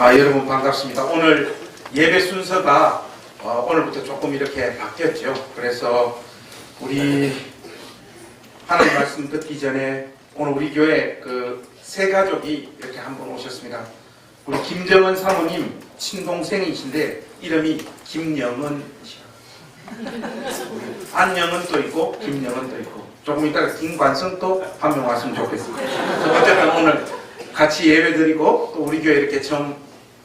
여러분 반갑습니다. 오늘 예배 순서가 오늘부터 조금 이렇게 바뀌었죠. 그래서 우리 하나님 말씀 듣기 전에 오늘 우리 교회 세 가족이 이렇게 한 분 오셨습니다. 우리 김정은 사모님 친동생이신데 이름이 김영은이시죠. 안영은 또 있고 김영은 또 있고 조금 이따가 김관성 또 한 명 왔으면 좋겠습니다. 어쨌든 오늘 같이 예배 드리고 또 우리 교회 이렇게 처음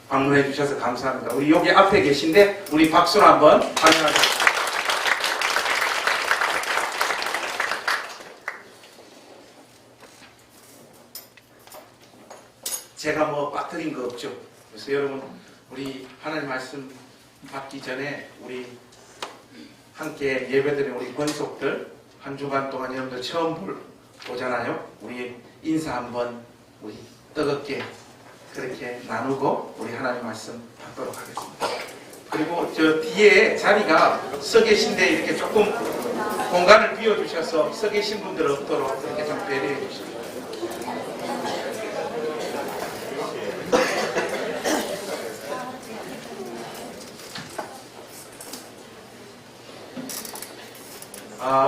방문해 주셔서 감사합니다. 우리 여기 앞에 계신데 우리 박수로 한번 환영하겠습니다. 제가 빠뜨린 거 없죠. 그래서 여러분 우리 하나님 말씀 받기 전에 우리 함께 예배드린 우리 권속들 한 주간 동안 여러분들 처음 보잖아요. 우리 인사 한번 우리 뜨겁게 그렇게 나누고 우리 하나님 말씀 받도록 하겠습니다. 그리고 저 뒤에 자리가 서 계신데 이렇게 조금 공간을 비워주셔서 서 계신 분들 없도록 이렇게 좀 배려해 주십시오.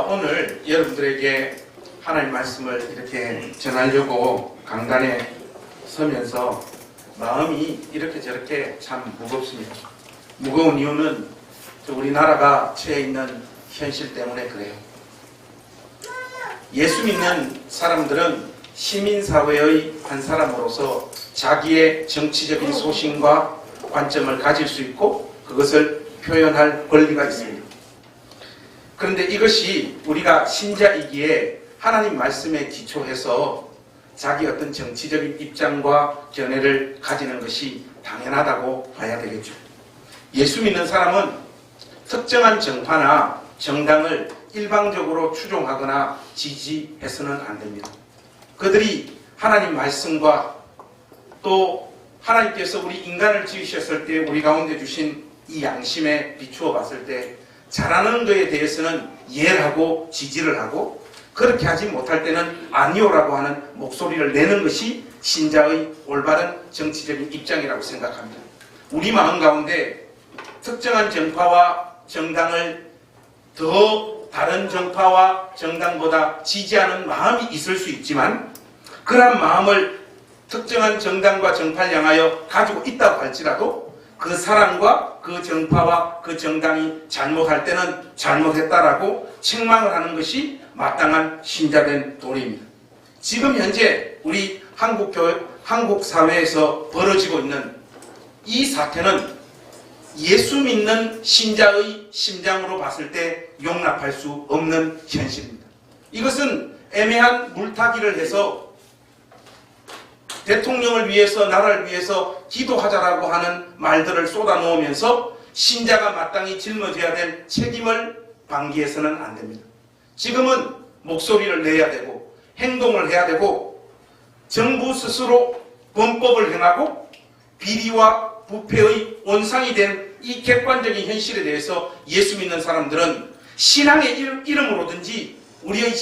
오늘 여러분들에게 하나님 말씀을 이렇게 전하려고 강단에 서면서 마음이 이렇게 저렇게 참 무겁습니다. 무거운 이유는 우리나라가 처해 있는 현실 때문에 그래요. 예수 믿는 사람들은 시민사회의 한 사람으로서 자기의 정치적인 소신과 관점을 가질 수 있고 그것을 표현할 권리가 있습니다. 그런데 이것이 우리가 신자이기에 하나님 말씀에 기초해서 자기 어떤 정치적인 입장과 견해를 가지는 것이 당연하다고 봐야 되겠죠. 예수 믿는 사람은 특정한 정파나 정당을 일방적으로 추종하거나 지지해서는 안 됩니다. 그들이 하나님 말씀과 또 하나님께서 우리 인간을 지으셨을 때 우리 가운데 주신 이 양심에 비추어 봤을 때 잘하는 것에 대해서는 이해를 하고 지지를 하고 그렇게 하지 못할 때는 아니오라고 하는 목소리를 내는 것이 신자의 올바른 정치적인 입장이라고 생각합니다. 우리 마음 가운데 특정한 정파와 정당을 더 다른 정파와 정당보다 지지하는 마음이 있을 수 있지만 그러한 마음을 특정한 정당과 정파를 향하여 가지고 있다고 할지라도 그 사람과 그 정파와 그 정당이 잘못할 때는 잘못했다라고 책망을 하는 것이 마땅한 신자된 도리입니다. 지금 현재 우리 한국 사회에서 벌어지고 있는 이 사태는 예수 믿는 신자의 심장으로 봤을 때 용납할 수 없는 현실입니다. 이것은 애매한 물타기를 해서 대통령을 위해서 나라를 위해서 기도하자라고 하는 말들을 쏟아놓으면서 신자가 마땅히 짊어져야 될 책임을 방기해서는 안 됩니다. 지금은 목소리를 내야 되고 행동을 해야 되고 정부 스스로 범법을 행하고 비리와 부패의 온상이 된 이 객관적인 현실에 대해서 예수 믿는 사람들은 신앙의 이름으로든지 우리의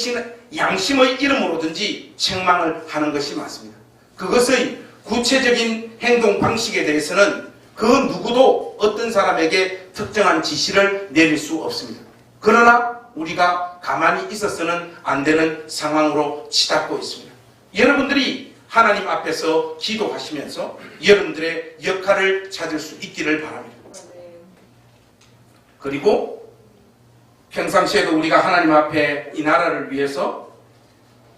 양심의 이름으로든지 책망을 하는 것이 맞습니다. 그것의 구체적인 행동 방식에 대해서는 그 누구도 어떤 사람에게 특정한 지시를 내릴 수 없습니다. 그러나 우리가 가만히 있어서는 안 되는 상황으로 치닫고 있습니다. 여러분들이 하나님 앞에서 기도하시면서 여러분들의 역할을 찾을 수 있기를 바랍니다. 그리고 평상시에도 우리가 하나님 앞에 이 나라를 위해서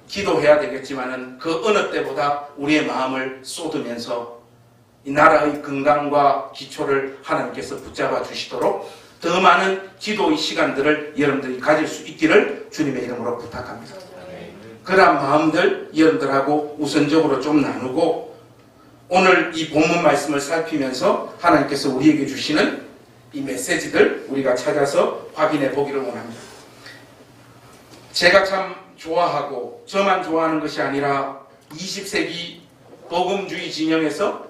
기도해야 되겠지만은 그 어느 때보다 우리의 마음을 쏟으면서 이 나라의 건강과 기초를 하나님께서 붙잡아 주시도록 더 많은 기도의 시간들을 여러분들이 가질 수 있기를 주님의 이름으로 부탁합니다. 그러한 마음들 여러분들하고 우선적으로 좀 나누고 오늘 이 본문 말씀을 살피면서 하나님께서 우리에게 주시는 이 메시지들 우리가 찾아서 확인해 보기를 원합니다. 제가 참 좋아하고 저만 좋아하는 것이 아니라 20세기 복음주의 진영에서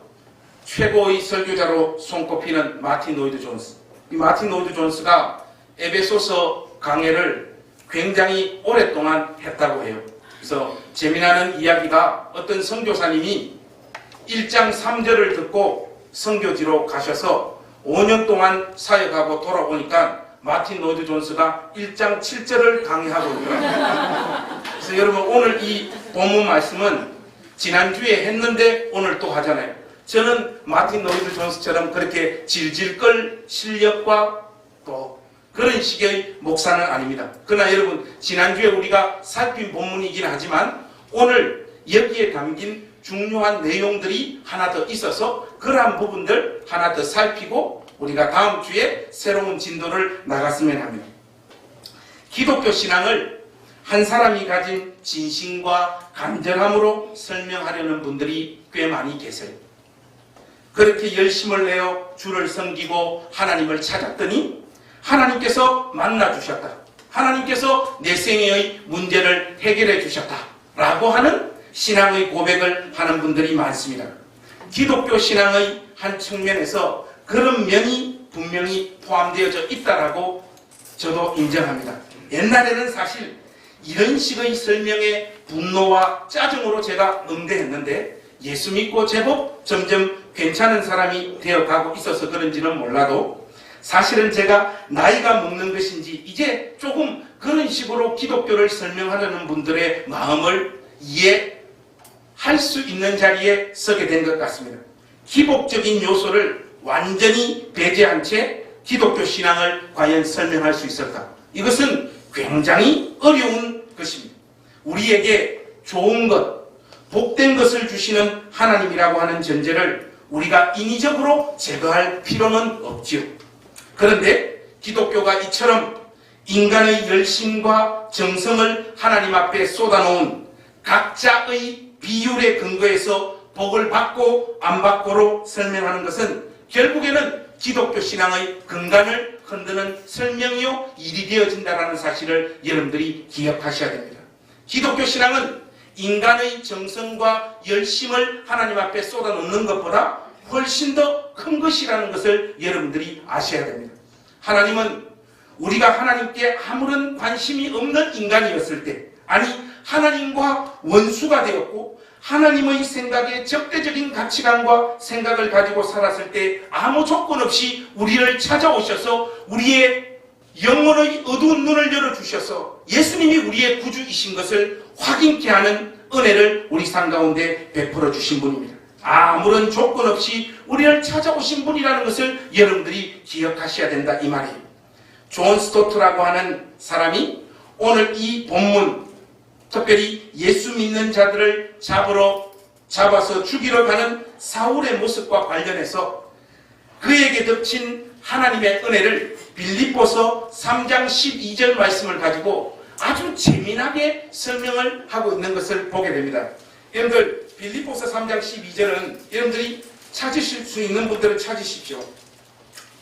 최고의 설교자로 손꼽히는 마틴 로이드 존스. 이 마틴 로이드 존스가 에베소서 강해를 굉장히 오랫동안 했다고 해요. 그래서 재미나는 이야기가 어떤 선교사님이 1장 3절을 듣고 선교지로 가셔서 5년 동안 사역하고 돌아오니까 마틴 로이드 존스가 1장 7절을 강의하고 있더라고요. 그래서 여러분 오늘 이 본문 말씀은 지난주에 했는데 오늘 또 하잖아요. 저는 마틴 로이드 존스처럼 그렇게 질질 끌 실력과 또 그런 식의 목사는 아닙니다. 그러나 여러분 지난주에 우리가 살핀 본문이긴 하지만 오늘 여기에 담긴 중요한 내용들이 하나 더 있어서 그러한 부분들 하나 더 살피고 우리가 다음 주에 새로운 진도를 나갔으면 합니다. 기독교 신앙을 한 사람이 가진 진심과 간절함으로 설명하려는 분들이 꽤 많이 계세요. 그렇게 열심을 내어 주를 섬기고 하나님을 찾았더니 하나님께서 만나주셨다. 하나님께서 내 생애의 문제를 해결해 주셨다. 라고 하는 신앙의 고백을 하는 분들이 많습니다. 기독교 신앙의 한 측면에서 그런 면이 분명히 포함되어져 있다라고 저도 인정합니다. 옛날에는 사실 이런 식의 설명에 분노와 짜증으로 제가 응대했는데 예수 믿고 제법 점점 괜찮은 사람이 되어가고 있어서 그런지는 몰라도 사실은 제가 나이가 먹는 것인지 이제 조금 그런 식으로 기독교를 설명하려는 분들의 마음을 이해할 수 있는 자리에 서게 된 것 같습니다. 기복적인 요소를 완전히 배제한 채 기독교 신앙을 과연 설명할 수 있을까? 이것은 굉장히 어려운 것입니다. 우리에게 좋은 것, 복된 것을 주시는 하나님이라고 하는 전제를 우리가 인위적으로 제거할 필요는 없지요. 그런데 기독교가 이처럼 인간의 열심과 정성을 하나님 앞에 쏟아놓은 각자의 비율에 근거해서 복을 받고 안 받고로 설명하는 것은 결국에는 기독교 신앙의 근간을 흔드는 설명이요 일이 되어진다는 사실을 여러분들이 기억하셔야 됩니다. 기독교 신앙은 인간의 정성과 열심을 하나님 앞에 쏟아놓는 것보다 훨씬 더 큰 것이라는 것을 여러분들이 아셔야 됩니다. 하나님은 우리가 하나님께 아무런 관심이 없는 인간이었을 때, 아니 하나님과 원수가 되었고 하나님의 생각에 적대적인 가치관과 생각을 가지고 살았을 때 아무 조건 없이 우리를 찾아오셔서 우리의 영혼의 어두운 눈을 열어주셔서 예수님이 우리의 구주이신 것을 확인케 하는 은혜를 우리 삶 가운데 베풀어 주신 분입니다. 아무런 조건 없이 우리를 찾아오신 분이라는 것을 여러분들이 기억하셔야 된다 이 말이에요. 존 스토트라고 하는 사람이 오늘 이 본문, 특별히 예수 믿는 자들을 잡아서 죽이러 가는 사울의 모습과 관련해서 그에게 덮친 하나님의 은혜를 빌립보서 3장 12절 말씀을 가지고 아주 재미나게 설명을 하고 있는 것을 보게 됩니다. 여러분들 빌립보서 3장 12절은 여러분들이 찾으실 수 있는 분들은 찾으십시오.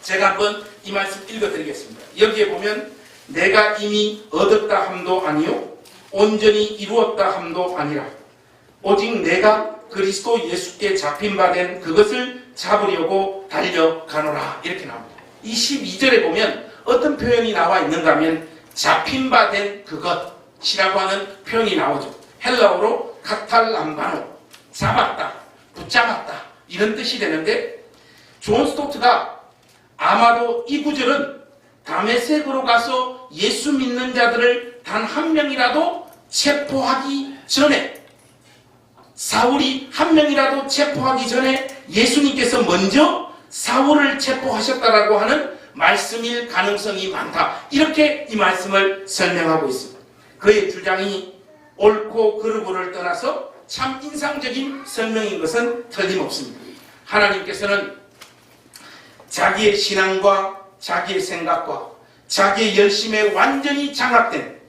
제가 한번 이 말씀 읽어드리겠습니다. 여기에 보면 내가 이미 얻었다 함도 아니요 온전히 이루었다 함도 아니라 오직 내가 그리스도 예수께 잡힌 바 된 그것을 잡으려고 달려가노라 이렇게 나옵니다. 이 12절에 보면 어떤 표현이 나와 있는가 하면 잡힌 바 된 그것이라고 하는 표현이 나오죠. 헬라어로 카탈람바노, 잡았다, 붙잡았다 이런 뜻이 되는데 존 스토트가 아마도 이 구절은 다메섹으로 가서 예수 믿는 자들을 단 한 명이라도 체포하기 전에 사울이 한 명이라도 체포하기 전에 예수님께서 먼저 사울을 체포하셨다라고 하는 말씀일 가능성이 많다. 이렇게 이 말씀을 설명하고 있습니다. 그의 주장이 옳고 그르고를 떠나서 참 인상적인 설명인 것은 틀림없습니다. 하나님께서는 자기의 신앙과 자기의 생각과 자기의 열심에 완전히 장악된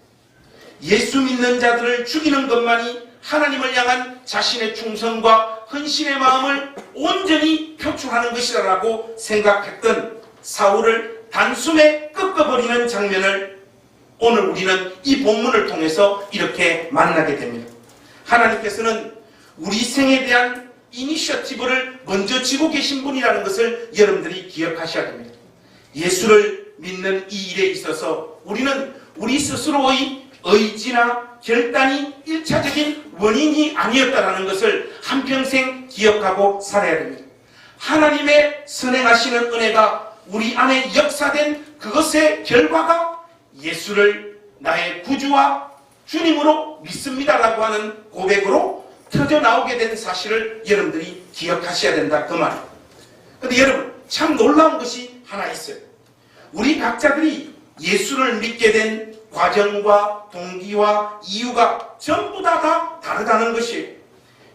예수 믿는 자들을 죽이는 것만이 하나님을 향한 자신의 충성과 헌신의 마음을 온전히 표출하는 것이라고 생각했던 사울을 단숨에 꺾어버리는 장면을 오늘 우리는 이 본문을 통해서 이렇게 만나게 됩니다. 하나님께서는 우리 생에 대한 이니셔티브를 먼저 쥐고 계신 분이라는 것을 여러분들이 기억하셔야 됩니다. 예수를 믿는 이 일에 있어서 우리는 우리 스스로의 의지나 결단이 1차적인 원인이 아니었다는 것을 한평생 기억하고 살아야 됩니다. 하나님의 선행하시는 은혜가 우리 안에 역사된 그것의 결과가 예수를 나의 구주와 주님으로 믿습니다라고 하는 고백으로 터져나오게 된 사실을 여러분들이 기억하셔야 된다, 그 말이에요. 근데 여러분, 참 놀라운 것이 하나 있어요. 우리 각자들이 예수를 믿게 된 과정과 동기와 이유가 전부 다 다르다는 것이에요.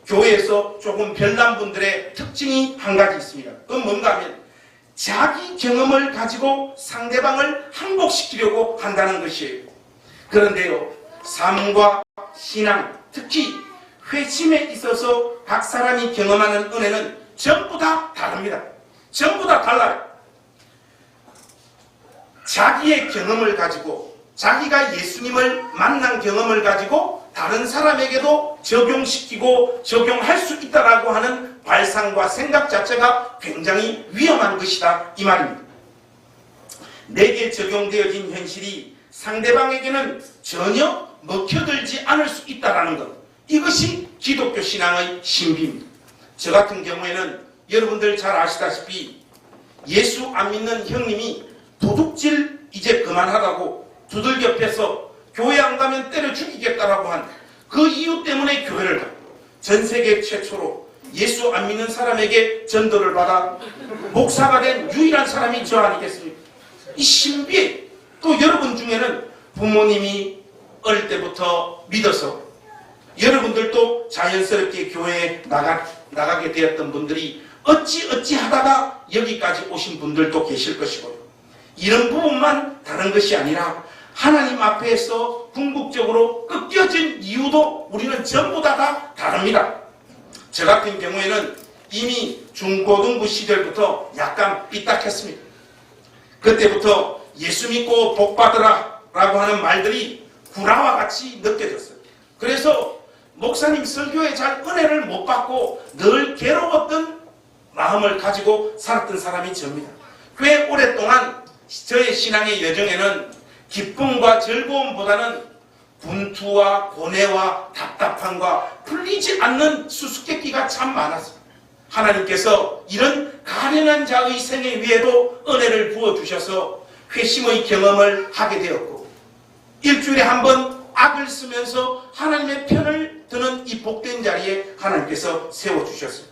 교회에서 조금 별난 분들의 특징이 한 가지 있습니다. 그건 뭔가 하면 자기 경험을 가지고 상대방을 항복시키려고 한다는 것이에요. 그런데요, 삶과 신앙, 특히 회심에 있어서 각 사람이 경험하는 은혜는 전부 다 다릅니다. 전부 다 달라요. 자기의 경험을 가지고, 자기가 예수님을 만난 경험을 가지고 다른 사람에게도 적용시키고 적용할 수 있다라고 하는 발상과 생각 자체가 굉장히 위험한 것이다, 이 말입니다. 내게 적용되어진 현실이 상대방에게는 전혀 먹혀들지 않을 수 있다는 것, 이것이 기독교 신앙의 신비입니다. 저 같은 경우에는 여러분들 잘 아시다시피 예수 안 믿는 형님이 도둑질 이제 그만하라고 두들겨 패서 교회 안 가면 때려 죽이겠다라고 한 그 이유 때문에 교회를 가고, 전 세계 최초로 예수 안 믿는 사람에게 전도를 받아 목사가 된 유일한 사람이 저 아니겠습니까? 이 신비에, 또 여러분 중에는 부모님이 어릴 때부터 믿어서 여러분들도 자연스럽게 교회에 나가게 되었던 분들이 어찌 하다가 여기까지 오신 분들도 계실 것이고요. 이런 부분만 다른 것이 아니라 하나님 앞에서 궁극적으로 꺾여진 이유도 우리는 전부 다 다릅니다. 저 같은 경우에는 이미 중고등부 시절부터 약간 삐딱했습니다. 그때부터 예수 믿고 복 받으라 라고 하는 말들이 구라와 같이 느껴졌어요. 그래서 목사님 설교에 잘 은혜를 못 받고 늘 괴로웠던 마음을 가지고 살았던 사람이 저입니다. 꽤 오랫동안 저의 신앙의 여정에는 기쁨과 즐거움보다는 분투와 고뇌와 답답함과 풀리지 않는 수수께끼가 참 많았습니다. 하나님께서 이런 가련한 자의 생애 위에도 은혜를 부어주셔서 회심의 경험을 하게 되었고, 일주일에 한 번 악을 쓰면서 하나님의 편을 드는 이 복된 자리에 하나님께서 세워주셨어요.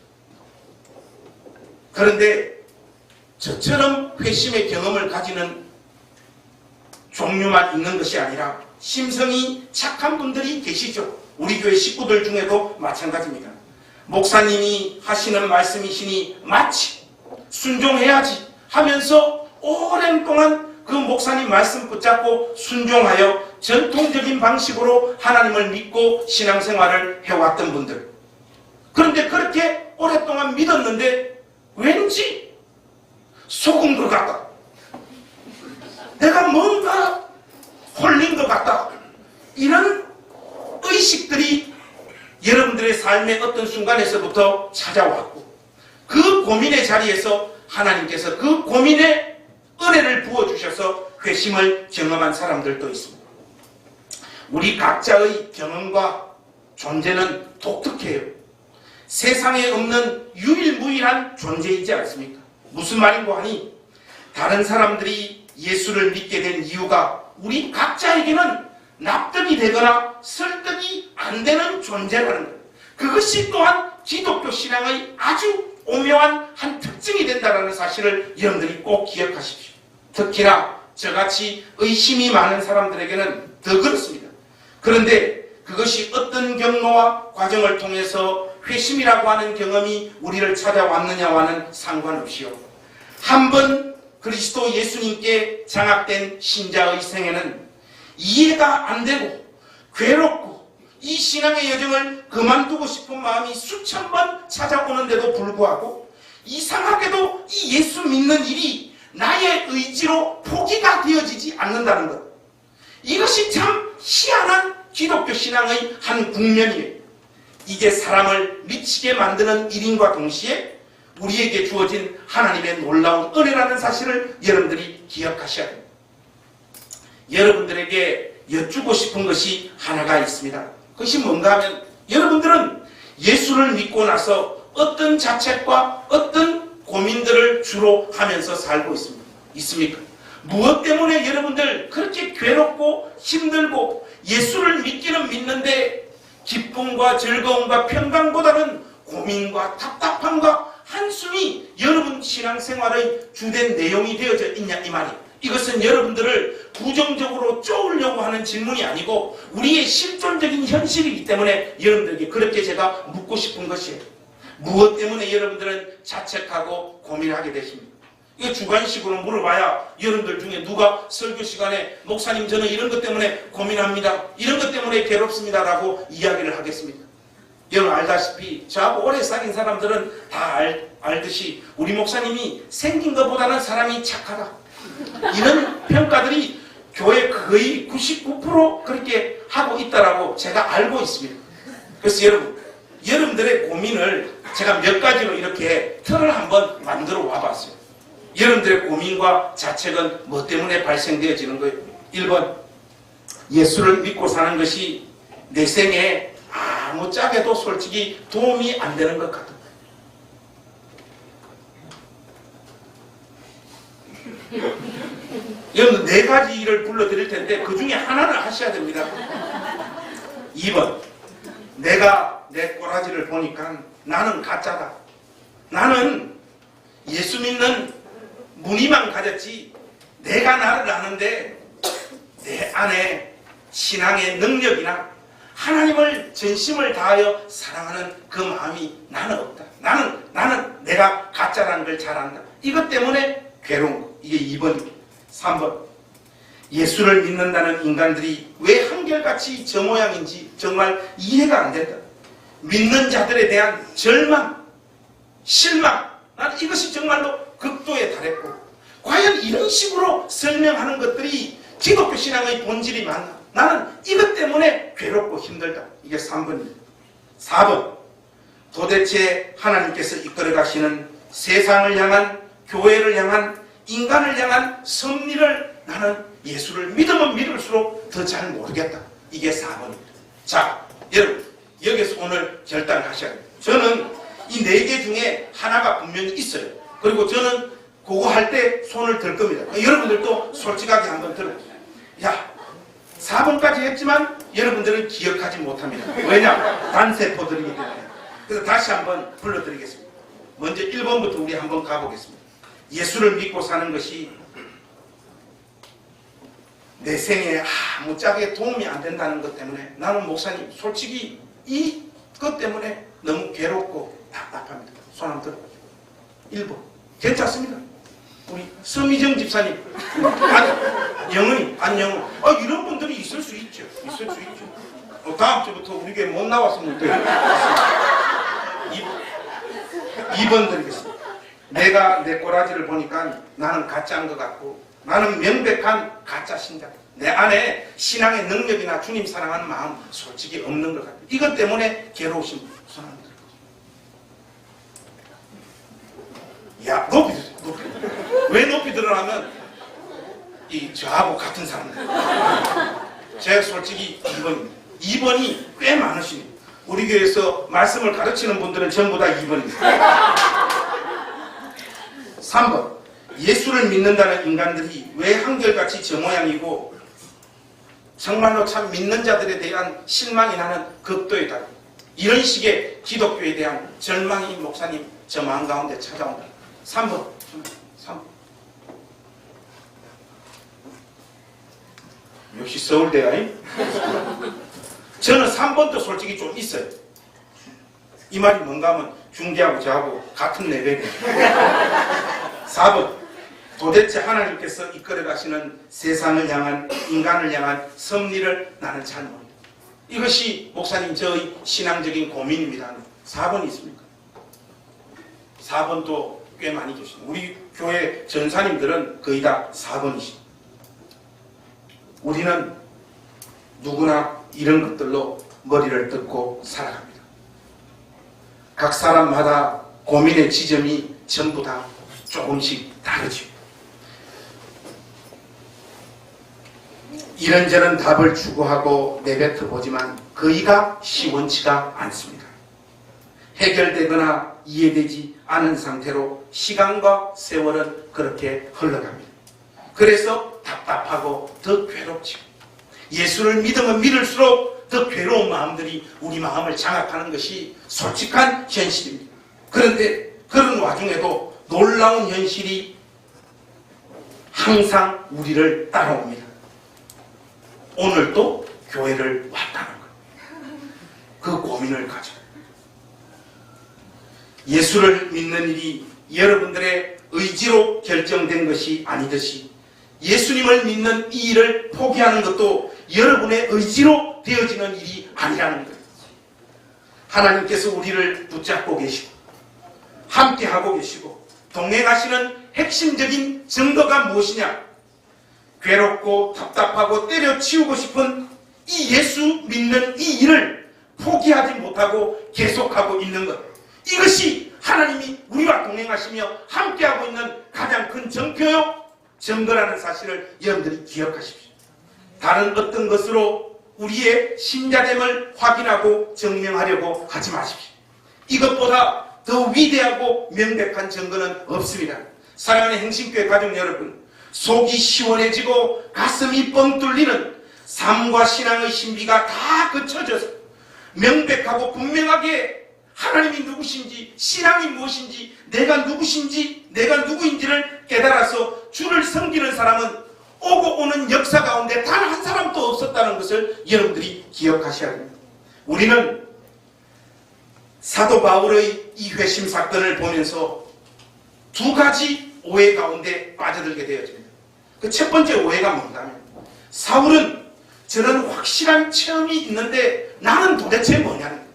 그런데 저처럼 회심의 경험을 가지는 종류만 있는 것이 아니라 심성이 착한 분들이 계시죠. 우리 교회 식구들 중에도 마찬가지입니다. 목사님이 하시는 말씀이시니 마치 순종해야지 하면서 오랜 동안 그 목사님 말씀 붙잡고 순종하여 전통적인 방식으로 하나님을 믿고 신앙생활을 해왔던 분들. 그런데 그렇게 오랫동안 믿었는데 왠지 속은 것 같다, 내가 뭔가 홀린 것 같다, 이런 의식들이 여러분들의 삶의 어떤 순간에서부터 찾아왔고, 그 고민의 자리에서 하나님께서 그 고민에 은혜를 부어주셔서 회심을 경험한 사람들도 있습니다. 우리 각자의 경험과 존재는 독특해요. 세상에 없는 유일무이한 존재이지 않습니까? 무슨 말인고 하니, 다른 사람들이 예수를 믿게 된 이유가 우리 각자에게는 납득이 되거나 설득이 안 되는 존재라는 것, 그것이 또한 기독교 신앙의 아주 오묘한 한 특징이 된다는 사실을 여러분들이 꼭 기억하십시오. 특히나 저같이 의심이 많은 사람들에게는 더 그렇습니다. 그런데 그것이 어떤 경로와 과정을 통해서 회심이라고 하는 경험이 우리를 찾아왔느냐와는 상관없이요, 한번 그리스도 예수님께 장악된 신자의 생애는 이해가 안 되고 괴롭고 이 신앙의 여정을 그만두고 싶은 마음이 수천 번 찾아오는데도 불구하고 이상하게도 이 예수 믿는 일이 나의 의지로 포기가 되어지지 않는다는 것, 이것이 참 희한한 기독교 신앙의 한 국면이에요. 이게 사람을 미치게 만드는 일인과 동시에 우리에게 주어진 하나님의 놀라운 은혜라는 사실을 여러분들이 기억하셔야 됩니다. 여러분들에게 여쭈고 싶은 것이 하나가 있습니다. 그것이 뭔가 하면, 여러분들은 예수를 믿고 나서 어떤 자책과 어떤 고민들을 주로 하면서 살고 있습니까? 무엇 때문에 여러분들 그렇게 괴롭고 힘들고 예수를 믿기는 믿는데 기쁨과 즐거움과 평강보다는 고민과 답답함과 한숨이 여러분 신앙생활의 주된 내용이 되어져 있냐 이 말이에요. 이것은 여러분들을 부정적으로 쪼으려고 하는 질문이 아니고 우리의 실존적인 현실이기 때문에 여러분들에게 그렇게 제가 묻고 싶은 것이에요. 무엇 때문에 여러분들은 자책하고 고민하게 되십니까? 이거 주관식으로 물어봐야 여러분들 중에 누가 설교 시간에 목사님 저는 이런 것 때문에 고민합니다. 이런 것 때문에 괴롭습니다. 라고 이야기를 하겠습니다. 여러분 알다시피 저하고 오래 사귄 사람들은 다 알듯이 우리 목사님이 생긴 것보다는 사람이 착하다. 이런 평가들이 교회 거의 99% 그렇게 하고 있다라고 제가 알고 있습니다. 그래서 여러분들의 고민을 제가 몇 가지로 이렇게 틀을 한번 만들어 와봤어요. 여러분들의 고민과 자책은 뭐 때문에 발생되어지는 거예요? 1번, 예수를 믿고 사는 것이 내 생에 아무짝에도 솔직히 도움이 안 되는 것 같아요. 여러분 4가지를 불러드릴 텐데 그 중에 하나는 하셔야 됩니다. 2번, 내가 내 꼬라지를 보니까 나는 가짜다. 나는 예수 믿는 무늬만 가졌지 내가 나를 아는데 내 안에 신앙의 능력이나 하나님을 전심을 다하여 사랑하는 그 마음이 나는 없다. 나는 내가 가짜라는 걸 잘 안다. 이것 때문에 괴로운 거. 이게 2번입니다. 3번, 예수를 믿는다는 인간들이 왜 한결같이 저 모양인지 정말 이해가 안 된다. 믿는 자들에 대한 절망, 실망, 나는 이것이 정말로 극도에 달했고 과연 이런 식으로 설명하는 것들이 기독교 신앙의 본질이 맞나? 나는 이것 때문에 괴롭고 힘들다. 이게 3번입니다. 4번, 도대체 하나님께서 이끌어 가시는 세상을 향한, 교회를 향한, 인간을 향한 섭리를 나는 예수를 믿으면 믿을수록 더 잘 모르겠다. 이게 4번입니다. 자, 여러분 여기서 오늘 결단하셔야 돼요. 저는 이 4개 중에 하나가 분명히 있어요. 그리고 저는 그거 할 때 손을 들 겁니다. 여러분들도 솔직하게 한번 들어보세요. 야, 4번까지 했지만 여러분들은 기억하지 못합니다. 왜냐? 단세포들이기 때문에. 그래서 다시 한번 불러드리겠습니다. 먼저 1번부터 우리 한번 가보겠습니다. 예수를 믿고 사는 것이 내 생에 아무짝에 도움이 안 된다는 것 때문에 나는 목사님 솔직히 이것 때문에 너무 괴롭고 답답합니다. 손 한번 들어보죠. 1번 괜찮습니다. 우리 서미정 집사님 영은이 안영은 이런 분들이 있을 수 있죠. 다음 주부터 우리 교회 못 나왔으면 돼요. 2번 드리겠습니다. 내가 내 꼬라지를 보니까 나는 가짜인 것 같고 나는 명백한 가짜 신자. 내 안에 신앙의 능력이나 주님 사랑하는 마음 솔직히 없는 것 같아요. 이것 때문에 괴로우신 분 손 한번 들어보세요. 야, 높이 드세요. 높이. 왜 높이 들어라면 저하고 같은 사람들. 제가 솔직히 2번입니다. 2번이 꽤 많으십니다. 우리 교회에서 말씀을 가르치는 분들은 전부 다 2번입니다. 3번, 예수를 믿는다는 인간들이 왜 한결같이 저 모양이고 정말로 참 믿는 자들에 대한 실망이 나는 극도에 달합니다. 이런 식의 기독교에 대한 절망이 목사님 저 마음 가운데 찾아온다. 3번. 역시 서울대야. 저는 3번도 솔직히 좀 있어요. 이 말이 뭔가 하면 중계하고 저하고 같은 레벨이에요. 4번, 도대체 하나님께서 이끌어 가시는 세상을 향한, 인간을 향한 섭리를 나는 잘 모릅니다. 이것이 목사님 저의 신앙적인 고민입니다. 4번이 있습니까? 4번도 꽤 많이 계십니다. 우리 교회 전사님들은 거의 다 4번이십니다. 우리는 누구나 이런 것들로 머리를 뜯고 살아갑니다. 각 사람마다 고민의 지점이 전부 다 조금씩 다르죠. 이런저런 답을 추구하고 내뱉어 보지만 거의가 시원치가 않습니다. 해결되거나 이해되지 않은 상태로 시간과 세월은 그렇게 흘러갑니다. 그래서 답답하고 더 괴롭지고 예수를 믿으면 믿을수록 더 괴로운 마음들이 우리 마음을 장악하는 것이 솔직한 현실입니다. 그런데 그런 와중에도 놀라운 현실이 항상 우리를 따라옵니다. 오늘도 교회를 왔다는 것. 그 고민을 가져. 예수를 믿는 일이 여러분들의 의지로 결정된 것이 아니듯이 예수님을 믿는 이 일을 포기하는 것도 여러분의 의지로 되어지는 일이 아니라는 거예요. 하나님께서 우리를 붙잡고 계시고 함께하고 계시고 동행하시는 핵심적인 증거가 무엇이냐? 괴롭고 답답하고 때려치우고 싶은 이 예수 믿는 이 일을 포기하지 못하고 계속하고 있는 것. 이것이 하나님이 우리와 동행하시며 함께하고 있는 가장 큰 증거요, 증거라는 사실을 여러분들이 기억하십시오. 다른 어떤 것으로 우리의 신자됨을 확인하고 증명하려고 하지 마십시오. 이것보다 더 위대하고 명백한 증거는 없습니다. 사랑하는 행신교회 가족 여러분, 속이 시원해지고 가슴이 뻥 뚫리는 삶과 신앙의 신비가 다 거쳐져서 명백하고 분명하게 하나님이 누구신지, 신앙이 무엇인지, 내가 누구신지, 내가 누구인지를 깨달아서 주를 섬기는 사람은 오고 오는 역사 가운데 단 한 사람도 없었다는 것을 여러분들이 기억하셔야 됩니다. 우리는 사도 바울의 이 회심 사건을 보면서 두 가지 오해 가운데 빠져들게 되어집니다. 그 첫 번째 오해가 뭔가면, 사울은 저는 확실한 체험이 있는데 나는 도대체 뭐냐는 거예요.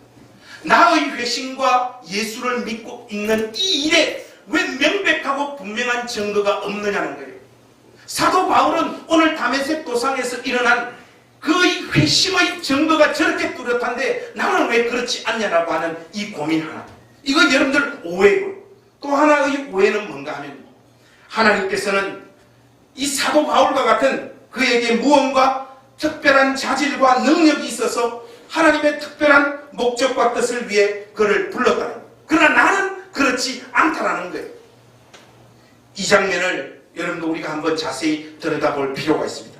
나의 회심과 예수를 믿고 있는 이 일에 왜 명백하고 분명한 증거가 없느냐는 거예요. 사도 바울은 오늘 다메섹 도상에서 일어난 그의 회심의 증거가 저렇게 뚜렷한데 나는 왜 그렇지 않냐라고 하는 이 고민 하나. 이거 여러분들 오해고, 또 하나의 오해는 뭔가 하면, 하나님께서는 이 사도 바울과 같은 그에게 무언가 특별한 자질과 능력이 있어서 하나님의 특별한 목적과 뜻을 위해 그를 불렀다는 거예요. 그러나 나는 그렇지 않다라는 거예요. 이 장면을 여러분도 우리가 한번 자세히 들여다볼 필요가 있습니다.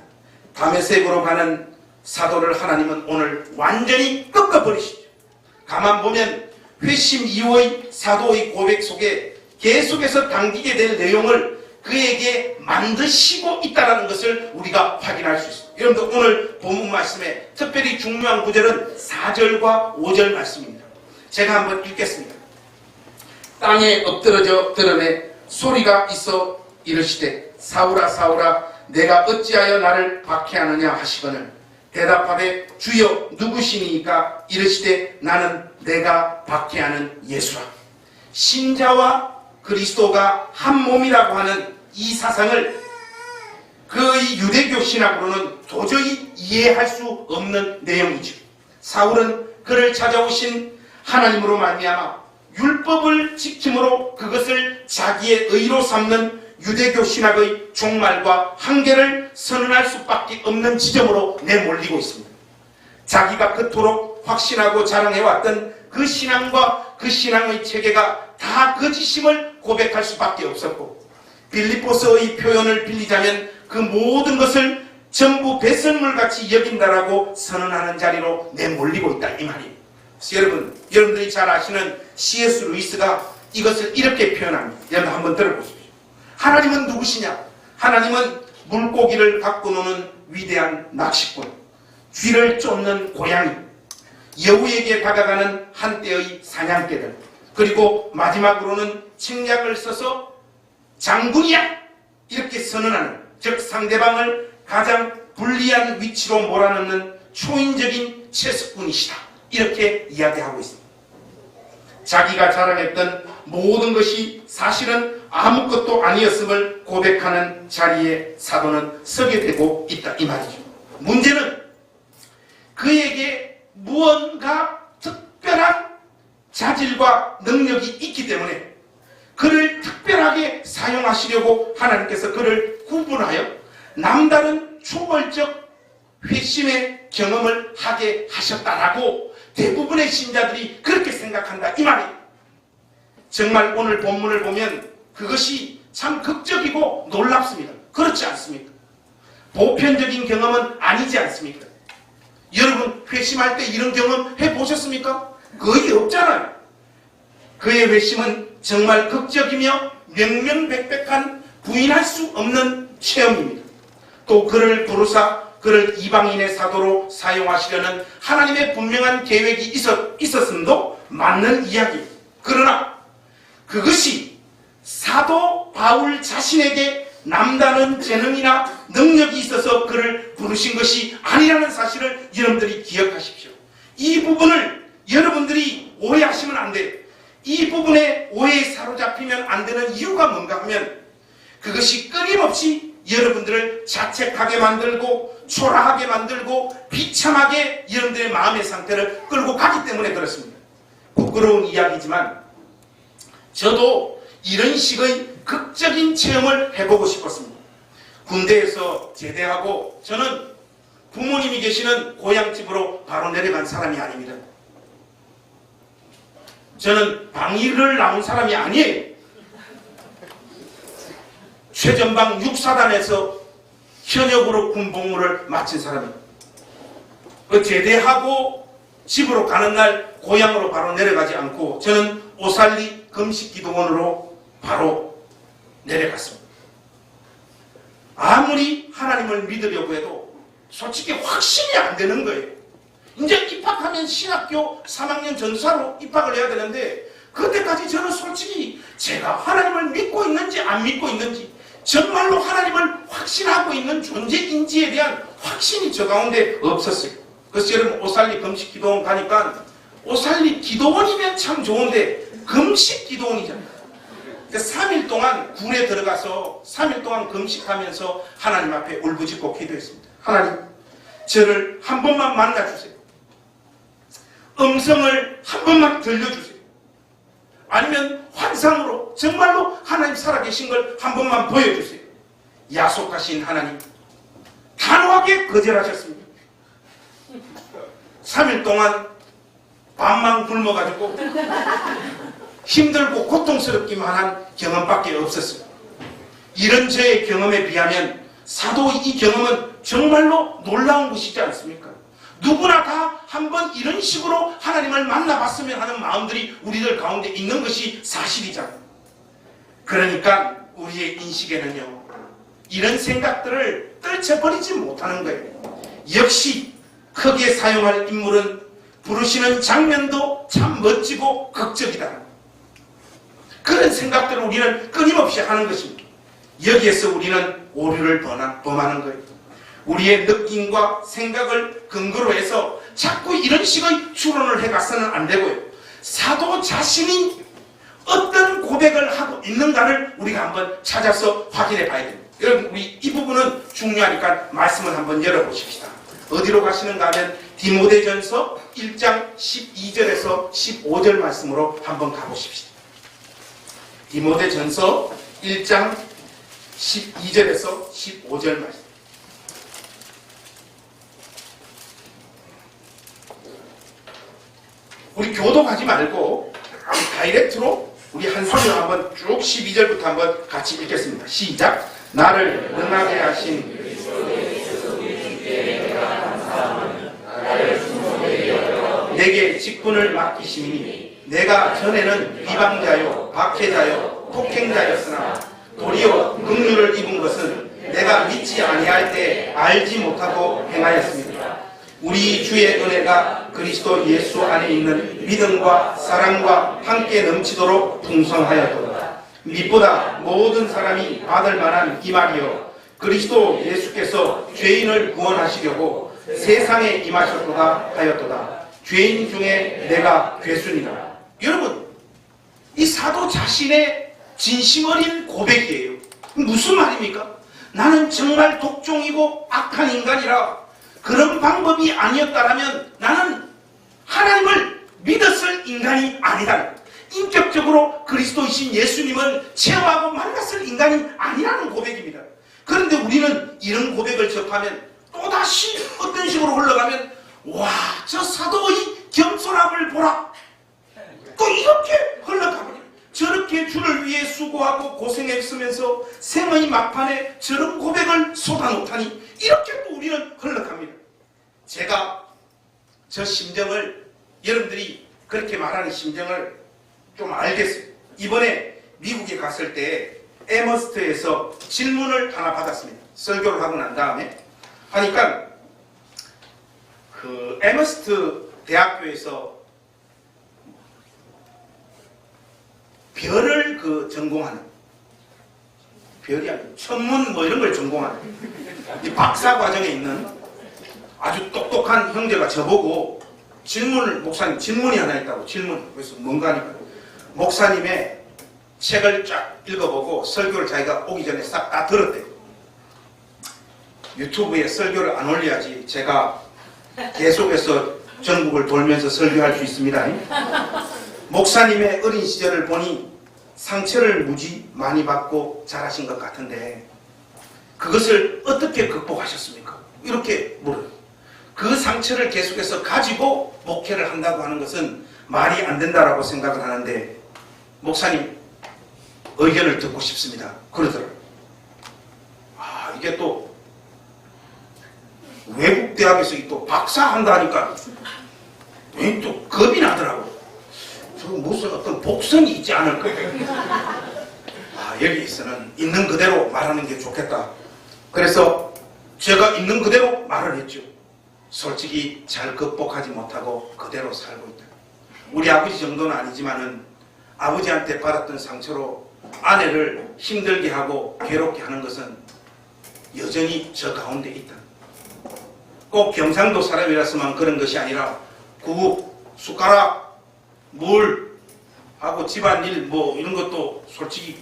다메섹으로 가는 사도를 하나님은 오늘 완전히 꺾어버리시죠. 가만 보면 회심 이후의 사도의 고백 속에 계속해서 당기게 될 내용을 그에게 만드시고 있다는 것을 우리가 확인할 수 있습니다. 여러분들 오늘 본문 말씀에 특별히 중요한 구절은 4절과 5절 말씀입니다. 제가 한번 읽겠습니다. 땅에 엎드러져 들음에 소리가 있어 이르시되 사울아 사울아 내가 어찌하여 나를 박해하느냐 하시거늘 대답하되 주여 누구시니까 이르시되 나는 내가 박해하는 예수라. 신자와 그리스도가 한 몸이라고 하는 이 사상을 그의 유대교 신학으로는 도저히 이해할 수 없는 내용이죠. 사울은 그를 찾아오신 하나님으로 말미암아 율법을 지킴으로 그것을 자기의 의로 삼는 유대교 신학의 종말과 한계를 선언할 수밖에 없는 지점으로 내몰리고 있습니다. 자기가 그토록 확신하고 자랑해왔던 그 신앙과 그 신앙의 체계가 다 거짓임을 고백할 수밖에 없었고, 빌립보서의 표현을 빌리자면 그 모든 것을 전부 배설물같이 여긴다라고 선언하는 자리로 내몰리고 있다 이 말이에요. 여러분들이 잘 아시는 C.S. 루이스가 이것을 이렇게 표현합니다. 여러분 한번 들어보십시오. 하나님은 누구시냐? 하나님은 물고기를 갖고 노는 위대한 낚시꾼, 쥐를 쫓는 고양이, 여우에게 다가가는 한때의 사냥개들, 그리고 마지막으로는 책략을 써서 장군이야! 이렇게 선언하는, 즉 상대방을 가장 불리한 위치로 몰아넣는 초인적인 채석꾼이시다. 이렇게 이야기하고 있습니다. 자기가 자랑했던 모든 것이 사실은 아무것도 아니었음을 고백하는 자리에 사도는 서게 되고 있다 이 말이죠. 문제는 그에게 무언가 특별한 자질과 능력이 있기 때문에 그를 특별하게 사용하시려고 하나님께서 그를 구분하여 남다른 초월적 회심의 경험을 하게 하셨다라고 대부분의 신자들이 그렇게 생각한다 이 말이에요. 정말 오늘 본문을 보면 그것이 참 극적이고 놀랍습니다. 그렇지 않습니까? 보편적인 경험은 아니지 않습니까? 여러분 회심할 때 이런 경험 해보셨습니까? 거의 없잖아요. 그의 회심은 정말 극적이며 명명백백한 부인할 수 없는 체험입니다. 또 그를 부르사 그를 이방인의 사도로 사용하시려는 하나님의 분명한 계획이 있었음도 맞는 이야기입니다. 그러나 그것이 사도 바울 자신에게 남다른 재능이나 능력이 있어서 그를 부르신 것이 아니라는 사실을 여러분들이 기억하십시오. 이 부분을 여러분들이 오해하시면 안 돼요. 이 부분에 오해에 사로잡히면 안 되는 이유가 뭔가 하면 그것이 끊임없이 여러분들을 자책하게 만들고 초라하게 만들고 비참하게 여러분들의 마음의 상태를 끌고 가기 때문에 그렇습니다. 부끄러운 이야기지만 저도 이런 식의 극적인 체험을 해보고 싶었습니다. 군대에서 제대하고 저는 부모님이 계시는 고향집으로 바로 내려간 사람이 아닙니다. 저는 방위를 나온 사람이 아니에요. 최전방 6사단에서 현역으로 군복무를 마친 사람입니다. 그 제대하고 집으로 가는 날 고향으로 바로 내려가지 않고 저는 오살리 금식기도원으로 바로 내려갔습니다. 아무리 하나님을 믿으려고 해도 솔직히 확신이 안 되는 거예요. 이제 입학하면 신학교 3학년 전사로 입학을 해야 되는데 그때까지 저는 솔직히 제가 하나님을 믿고 있는지 안 믿고 있는지 정말로 하나님을 확신하고 있는 존재인지에 대한 확신이 저 가운데 없었어요. 그래서 여러분 오살리 금식기도원 가니까 오살리 기도원이면 참 좋은데 금식기도원이잖아요. 3일 동안 굴에 들어가서 3일 동안 금식하면서 하나님 앞에 울부짖고 기도했습니다. 하나님, 저를 한 번만 만나주세요. 음성을 한 번만 들려주세요. 아니면 환상으로 정말로 하나님 살아계신 걸 한 번만 보여주세요. 약속하신 하나님, 단호하게 거절하셨습니다. 3일 동안 밥만 굶어가지고 힘들고 고통스럽기만 한 경험밖에 없었습니다. 이런 저의 경험에 비하면 사도의 이 경험은 정말로 놀라운 것이지 않습니까? 누구나 다 한번 이런 식으로 하나님을 만나봤으면 하는 마음들이 우리들 가운데 있는 것이 사실이잖아요. 그러니까 우리의 인식에는요, 이런 생각들을 떨쳐버리지 못하는 거예요. 역시 크게 사용할 인물은 부르시는 장면도 참 멋지고 극적이다. 그런 생각들을 우리는 끊임없이 하는 것입니다. 여기에서 우리는 오류를 범하는 거예요. 우리의 느낌과 생각을 근거로 해서 자꾸 이런 식의 추론을 해가서는 안 되고요. 사도 자신이 어떤 고백을 하고 있는가를 우리가 한번 찾아서 확인해 봐야 됩니다. 여러분, 우리 이 부분은 중요하니까 말씀을 한번 열어보십시다. 어디로 가시는가 하면 디모데전서 1장 12절에서 15절 말씀으로 한번 가보십시다. 디모데전서 1장 12절에서 15절 말씀. 우리 교독하지 말고 다이렉트로 우리 한 소리로 한번 쭉 12절부터 한번 같이 읽겠습니다. 시작. 나를 능하게 하신 내게 직분을 맡기시니 내가 전에는 비방자요 박해자요 폭행자였으나 도리어 긍휼을 입은 것은 내가 믿지 아니할 때 알지 못하고 행하였습니다. 우리 주의 은혜가 그리스도 예수 안에 있는 믿음과 사랑과 함께 넘치도록 풍성하였도다. 밑보다 모든 사람이 받을 만한 이 말이여, 그리스도 예수께서 죄인을 구원하시려고 세상에 임하셨도다 하였도다. 죄인 중에 내가 괴순이다. 여러분, 이 사도 자신의 진심 어린 고백이에요. 무슨 말입니까? 나는 정말 독종이고 악한 인간이라 그런 방법이 아니었다면 나는 하나님을 믿었을 인간이 아니다. 인격적으로 그리스도이신 예수님을 체험하고 만났을 인간이 아니라는 고백입니다. 그런데 우리는 이런 고백을 접하면 또다시 어떤 식으로 흘러가면 와, 저 사도의 겸손함을 보라. 또 이렇게 흘러가버려요. 저렇게 주를 위해 수고하고 고생했으면서 생의 막판에 저런 고백을 쏟아놓다니 이렇게 또 우리는 흘러갑니다. 제가 저 심정을 여러분들이 그렇게 말하는 심정을 좀 알겠어요. 이번에 미국에 갔을 때 에머스트에서 질문을 하나 받았습니다. 설교를 하고 난 다음에 하니까 그 에머스트 대학교에서 별을 전공하는, 별이 아니고 천문 뭐 이런 걸 전공하는 이 박사 과정에 있는 아주 똑똑한 형제가 저보고 목사님 질문이 하나 있다고. 질문. 그래서 뭔가 하니까 목사님의 책을 쫙 읽어보고 설교를 자기가 오기 전에 싹 다 들었대요. 유튜브에 설교를 안 올려야지 제가 계속해서 전국을 돌면서 설교할 수 있습니다. 목사님의 어린 시절을 보니 상처를 무지 많이 받고 자라신 것 같은데 그것을 어떻게 극복하셨습니까? 이렇게 물어요. 그 상처를 계속해서 가지고 목회를 한다고 하는 것은 말이 안 된다라고 생각을 하는데 목사님 의견을 듣고 싶습니다. 그러더라고요. 이게 또 외국 대학에서 또 박사 한다니까 또 겁이 나더라고. 저거 무슨 어떤 복선이 있지 않을까. 여기에서는 있는 그대로 말하는 게 좋겠다. 그래서 제가 있는 그대로 말을 했죠. 솔직히 잘 극복하지 못하고 그대로 살고 있다. 우리 아버지 정도는 아니지만은 아버지한테 받았던 상처로 아내를 힘들게 하고 괴롭게 하는 것은 여전히 저 가운데 있다. 꼭 경상도 사람이라서만 그런 것이 아니라 국, 숟가락, 물 하고 집안일 뭐 이런 것도 솔직히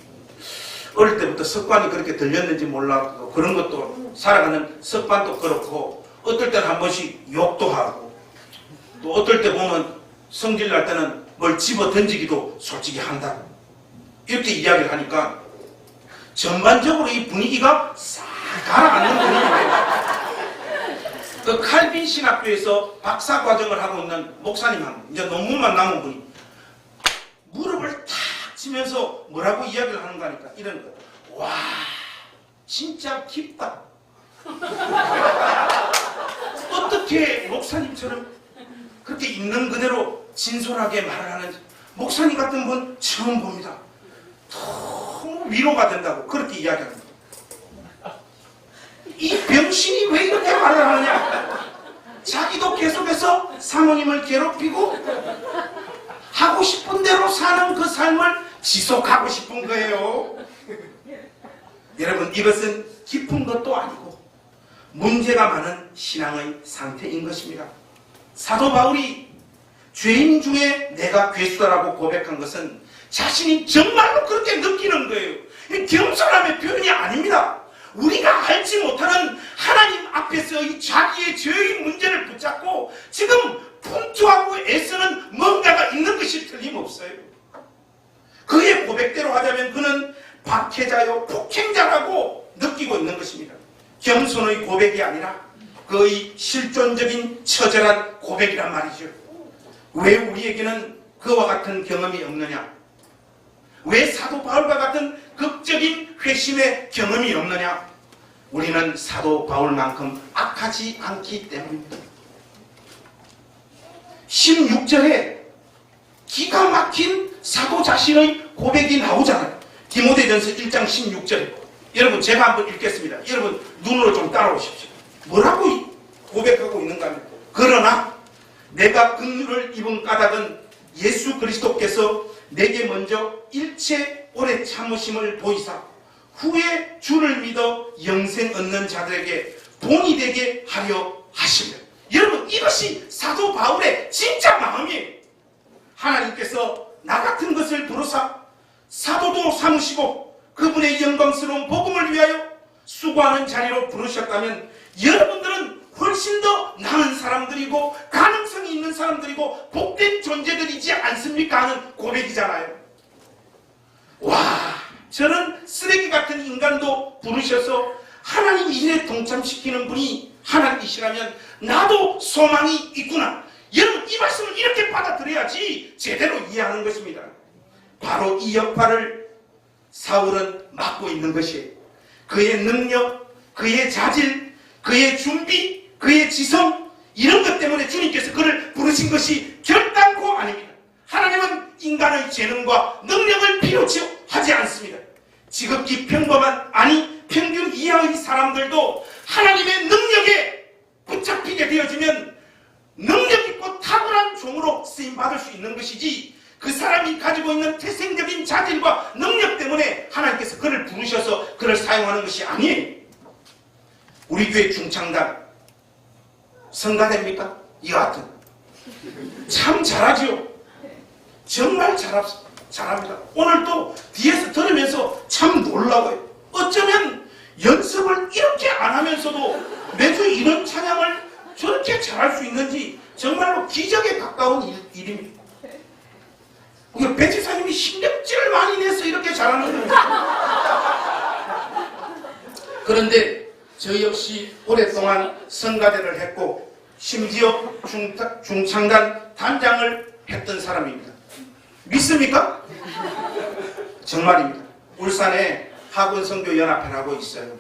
어릴 때부터 습관이 그렇게 들렸는지 몰라도 그런 것도 살아가는 습관도 그렇고 어떨 때는 한 번씩 욕도 하고 또 어떨 때 보면 성질 날 때는 뭘 집어 던지기도 솔직히 한다고 이렇게 이야기를 하니까 전반적으로 이 분위기가 싹 가라앉는 분위기예요. 그 칼빈 신학교에서 박사 과정을 하고 있는 목사님 한 분, 이제 논문만 남은 분이 무릎을 탁 치면서 뭐라고 이야기를 하는가 하니까 이런 거. 와, 진짜 깊다. 어떻게 목사님처럼 그렇게 있는 그대로 진솔하게 말을 하는지 목사님 같은 분 처음 봅니다. 너무 위로가 된다고 그렇게 이야기합니다. 이 병신이 왜 이렇게 말을 하느냐. 자기도 계속해서 사모님을 괴롭히고 하고 싶은 대로 사는 그 삶을 지속하고 싶은 거예요. 여러분 이것은 깊은 것도 아니고 문제가 많은 신앙의 상태인 것입니다. 사도 바울이 죄인 중에 내가 괴수다라고 고백한 것은 자신이 정말로 그렇게 느끼는 거예요. 겸손함의 표현이 아닙니다. 우리가 알지 못하는 하나님 앞에서 자기의 죄의 문제를 붙잡고 지금 분투하고 애쓰는 뭔가가 있는 것이 틀림없어요. 그의 고백대로 하자면 그는 박해자요 폭행자라고 느끼고 있는 것입니다. 겸손의 고백이 아니라 그의 실존적인 처절한 고백이란 말이죠. 왜 우리에게는 그와 같은 경험이 없느냐? 왜 사도 바울과 같은 극적인 회심의 경험이 없느냐? 우리는 사도 바울만큼 악하지 않기 때문입니다. 16절에 기가 막힌 사도 자신의 고백이 나오잖아요. 디모데전서 1장 16절에 여러분 제가 한번 읽겠습니다. 여러분 눈으로 좀 따라오십시오. 뭐라고 고백하고 있는가 하면 그러나 내가 긍휼을 입은 까닭은 예수 그리스도께서 내게 먼저 일체 오래 참으심을 보이사 후에 주를 믿어 영생 얻는 자들에게 본이 되게 하려 하시며. 여러분 이것이 사도 바울의 진짜 마음이에요. 하나님께서 나 같은 것을 부르사 사도도 삼으시고 그분의 영광스러운 복음을 위하여 수고하는 자리로 부르셨다면 여러분들은 훨씬 더 나은 사람들이고 가능성이 있는 사람들이고 복된 존재들이지 않습니까 하는 고백이잖아요. 와, 저는 쓰레기 같은 인간도 부르셔서 하나님 일에 동참시키는 분이 하나님이시라면 나도 소망이 있구나. 여러분 이 말씀을 이렇게 받아들여야지 제대로 이해하는 것입니다. 바로 이 역할을 사울은 맡고 있는 것이에요. 그의 능력, 그의 자질, 그의 준비, 그의 지성, 이런 것 때문에 주님께서 그를 부르신 것이 결단코 아닙니다. 하나님은 인간의 재능과 능력을 필요치 하지 않습니다. 지극히 평범한, 아니 평균 이하의 사람들도 하나님의 능력에 붙잡히게 되어지면 능력 있고 탁월한 종으로 쓰임받을 수 있는 것이지, 그 사람이 가지고 있는 태생적인 자질과 능력 때문에 하나님께서 그를 부르셔서 그를 사용하는 것이 아니에요. 우리 교회 중창단 성가됩니까? 여하튼 참 잘하지요. 정말 잘합니다. 오늘 또 뒤에서 들으면서 참 놀라워요. 어쩌면 연습을 이렇게 안 하면서도 매주 이런 찬양을 저렇게 잘할 수 있는지 정말로 기적에 가까운 일입니다. 우리 배 지사님이 신경질을 많이 내서 이렇게 잘하는 거예요. 그런데 저 역시 오랫동안 성가대를 했고 심지어 중창단 단장을 했던 사람입니다. 믿습니까? 정말입니다. 울산에 학원선교연합회라고 있어요.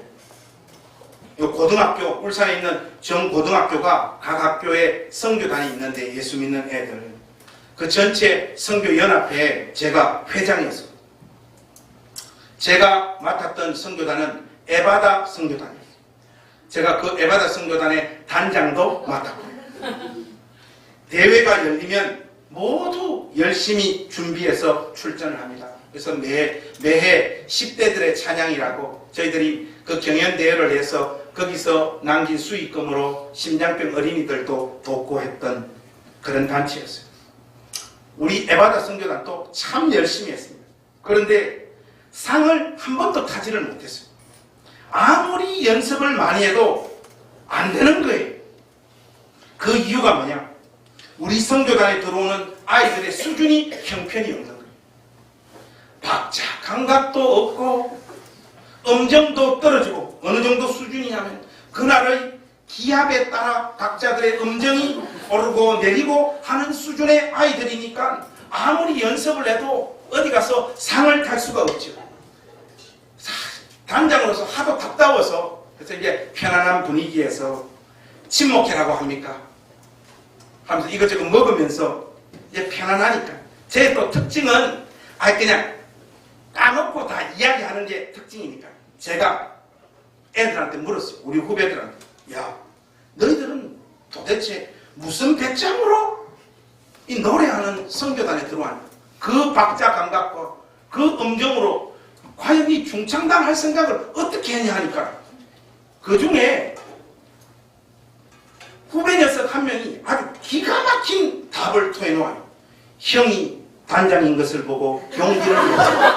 이 고등학교, 울산에 있는 정고등학교가 각 학교에 선교단이 있는데, 예수 믿는 애들, 그 전체 선교연합회에 제가 회장이었습니다. 제가 맡았던 선교단은 에바다 선교단이었어요. 제가 그 에바다 선교단의 단장도 맡았고요. 대회가 열리면 모두 열심히 준비해서 출전을 합니다. 그래서 매해 10대들의 찬양이라고 저희들이 그 경연대회를 해서 거기서 남긴 수익금으로 심장병 어린이들도 돕고 했던 그런 단체였어요. 우리 에바다 선교단도 참 열심히 했습니다. 그런데 상을 한 번도 타지를 못했어요. 아무리 연습을 많이 해도 안 되는 거예요. 그 이유가 뭐냐? 우리 선교단에 들어오는 아이들의 수준이 형편이 없는 거예요. 박자 감각도 없고 음정도 떨어지고, 어느 정도 수준이냐면 그날의 기압에 따라 각자들의 음정이 오르고 내리고 하는 수준의 아이들이니까 아무리 연습을 해도 어디 가서 상을 탈 수가 없죠. 단장으로서 하도 답답워서, 그래서 이제 편안한 분위기에서 침묵회라고 합니까? 하면서 이것저것 먹으면서 이제 편안하니까. 제 또 특징은 그냥 까놓고 다 이야기하는 게 특징이니까 제가 애들한테 물었어요. 우리 후배들한테. 야, 너희들은 도대체 무슨 배짱으로 이 노래하는 선교단에 들어왔냐? 그 박자 감각과 그 음정으로 과연 이 중창단 할 생각을 어떻게 했냐 하니까 그 중에 후배 녀석 한 명이 아주 기가 막힌 답을 토해놓아요. 형이 단장인 것을 보고 용기를 냈어요.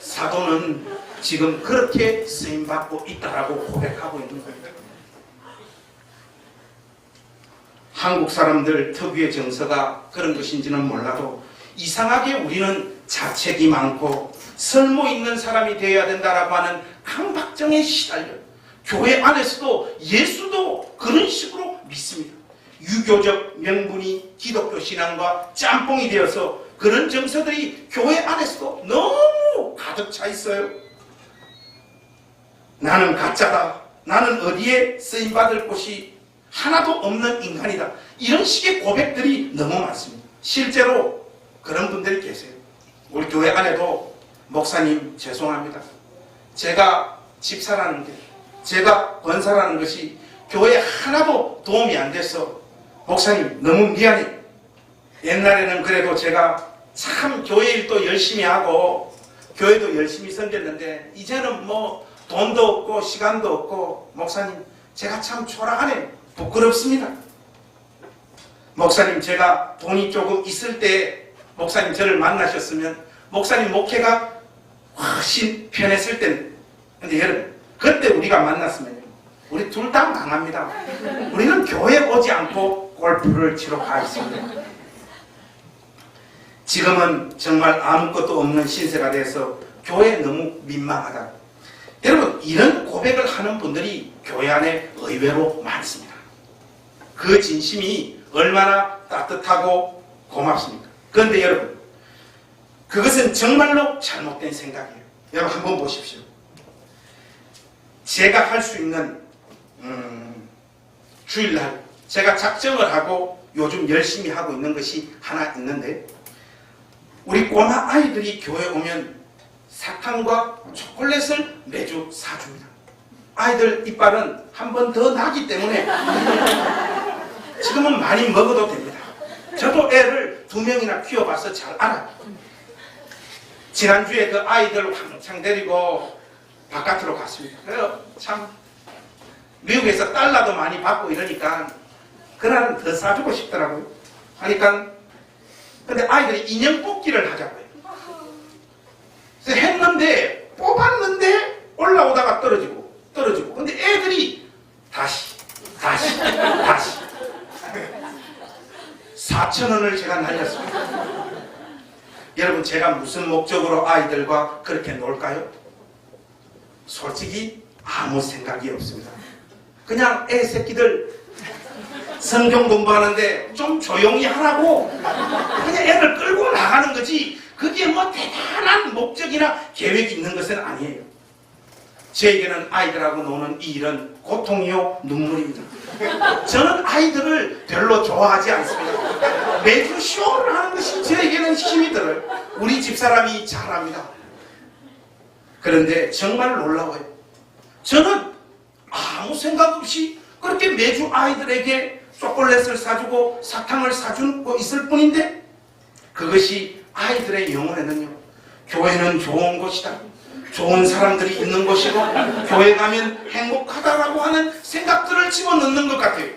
사도는 지금 그렇게 쓰임받고 있다라고 고백하고 있는 겁니다. 한국 사람들 특유의 정서가 그런 것인지는 몰라도 이상하게 우리는 자책이 많고 설모 있는 사람이 되어야 된다라고 하는 강박증에 시달려 교회 안에서도 예수도 그런 식으로 믿습니다. 유교적 명분이 기독교 신앙과 짬뽕이 되어서 그런 정서들이 교회 안에서도 너무 가득 차 있어요. 나는 가짜다. 나는 어디에 쓰임받을 곳이 하나도 없는 인간이다. 이런 식의 고백들이 너무 많습니다. 실제로 그런 분들이 계세요. 우리 교회 안에도 목사님 죄송합니다. 제가 집사라는 게, 제가 권사라는 것이 교회에 하나도 도움이 안 돼서 목사님 너무 미안해. 옛날에는 그래도 제가 참 교회 일도 열심히 하고 교회도 열심히 섬겼는데 이제는 뭐 돈도 없고 시간도 없고 목사님 제가 참 초라하네. 부끄럽습니다. 목사님 제가 돈이 조금 있을 때 목사님 저를 만나셨으면 목사님 목회가 훨씬 편했을 때는, 근데 여러분 그때 우리가 만났으면 우리 둘 다 망합니다. 우리는 교회 오지 않고 골프를 치러 가 있습니다. 지금은 정말 아무것도 없는 신세가 돼서 교회 너무 민망하다. 여러분 이런 고백을 하는 분들이 교회 안에 의외로 많습니다. 그 진심이 얼마나 따뜻하고 고맙습니까? 그런데 여러분, 그것은 정말로 잘못된 생각이에요. 여러분 한번 보십시오. 제가 할 수 있는 주일날 제가 작정을 하고 요즘 열심히 하고 있는 것이 하나 있는데, 우리 꼬마 아이들이 교회 오면 사탕과 초콜릿을 매주 사줍니다. 아이들 이빨은 한 번 더 나기 때문에 지금은 많이 먹어도 됩니다. 저도 애를 2명이나 키워봐서 잘 알아요. 지난주에 그 아이들 왕창 데리고 바깥으로 갔습니다. 그래서 참 미국에서 달러도 많이 받고 이러니까 그날은 더 사주고 싶더라고요. 하니까 근데 아이들이 인형 뽑기를 하자고요. 그래서 했는데 뽑았는데 올라오다가 떨어지고 근데 애들이 다시 4,000원을 제가 날렸습니다. 여러분, 제가 무슨 목적으로 아이들과 그렇게 놀까요? 솔직히 아무 생각이 없습니다. 그냥 애 새끼들 성경 공부하는데 좀 조용히 하라고 그냥 애를 끌고 나가는 거지, 그게 뭐 대단한 목적이나 계획이 있는 것은 아니에요. 저에게는 아이들하고 노는 이 일은 고통이요 눈물입니다. 저는 아이들을 별로 좋아하지 않습니다. 매주 쇼를 하는 것이 저에게는 힘이 들어요. 우리 집사람이 잘합니다. 그런데 정말 놀라워요. 저는 아무 생각 없이 그렇게 매주 아이들에게 초콜릿을 사주고 사탕을 사주고 있을 뿐인데, 그것이 아이들의 영혼에는요, 교회는 좋은 곳이다, 좋은 사람들이 있는 곳이고 교회 가면 행복하다라고 하는 생각들을 집어넣는 것 같아요.